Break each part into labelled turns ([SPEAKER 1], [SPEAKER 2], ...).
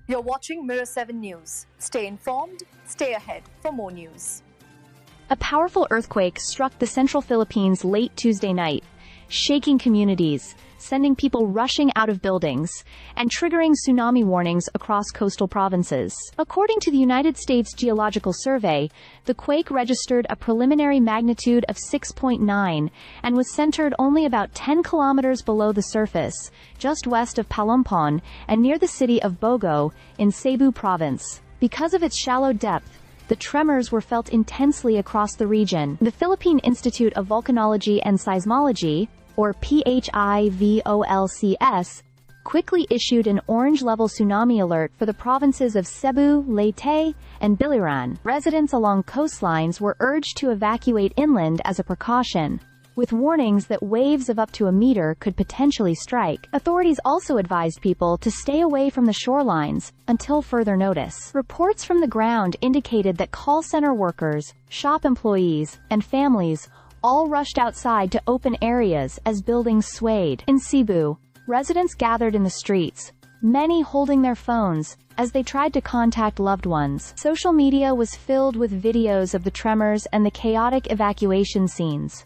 [SPEAKER 1] You're watching Mirror 7 News. Stay informed, stay ahead for more news.
[SPEAKER 2] A powerful earthquake struck the central Philippines late Tuesday night, shaking communities, sending people rushing out of buildings, and triggering tsunami warnings across coastal provinces. According to the United States Geological Survey, the quake registered a preliminary magnitude of 6.9 and was centered only about 10 kilometers below the surface, just west of Palumpon and near the city of Boro in Cebu province. Because of its shallow depth, the tremors were felt intensely across the region. The Philippine Institute of Volcanology and Seismology, or PHIVOLCS, quickly issued an orange-level tsunami alert for the provinces of Cebu, Leyte, and Biliran. Residents along coastlines were urged to evacuate inland as a precaution, with warnings that waves of up to a meter could potentially strike. Authorities also advised people to stay away from the shorelines until further notice. Reports from the ground indicated that call center workers, shop employees, and families all rushed outside to open areas as buildings swayed. In Cebu, residents gathered in the streets, many holding their phones, as they tried to contact loved ones. Social media was filled with videos of the tremors and the chaotic evacuation scenes.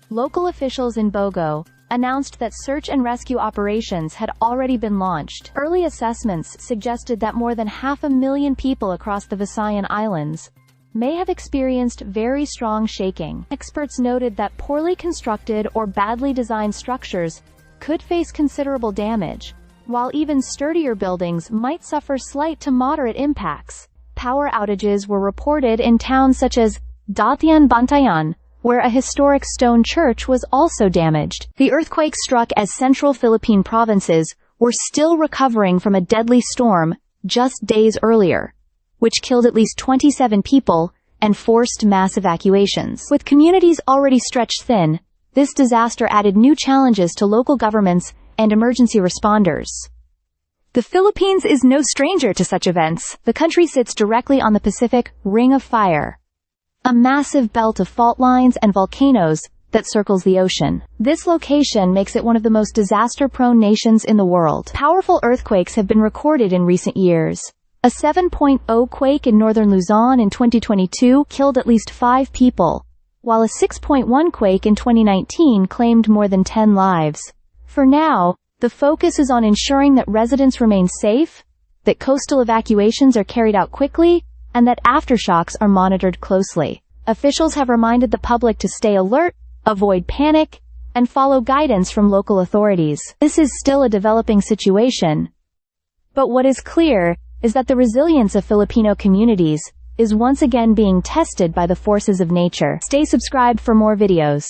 [SPEAKER 2] Local officials in Boro announced that search and rescue operations had already been launched. Early assessments suggested that more than 500,000 people across the Visayan Islands may have experienced very strong shaking. Experts noted that poorly constructed or badly designed structures could face considerable damage, while even sturdier buildings might suffer slight to moderate impacts. Power outages were reported in towns such as Datian Bantayan, where a historic stone church was also damaged. The earthquake struck as central Philippine provinces were still recovering from a deadly storm just days earlier, which killed at least 27 people and forced mass evacuations. With communities already stretched thin, this disaster added new challenges to local governments and emergency responders. The Philippines is no stranger to such events. The country sits directly on the Pacific Ring of Fire, a massive belt of fault lines and volcanoes that circles the ocean. This location makes it one of the most disaster-prone nations in the world. Powerful earthquakes have been recorded in recent years. A 7.0 quake in northern Luzon in 2022 killed at least 5 people, while a 6.1 quake in 2019 claimed more than 10 lives. For now, the focus is on ensuring that residents remain safe, that coastal evacuations are carried out quickly, and that aftershocks are monitored closely. Officials have reminded the public to stay alert, avoid panic, and follow guidance from local authorities. This is still a developing situation, but what is clear is that the resilience of Filipino communities is once again being tested by the forces of nature. Stay subscribed for more videos.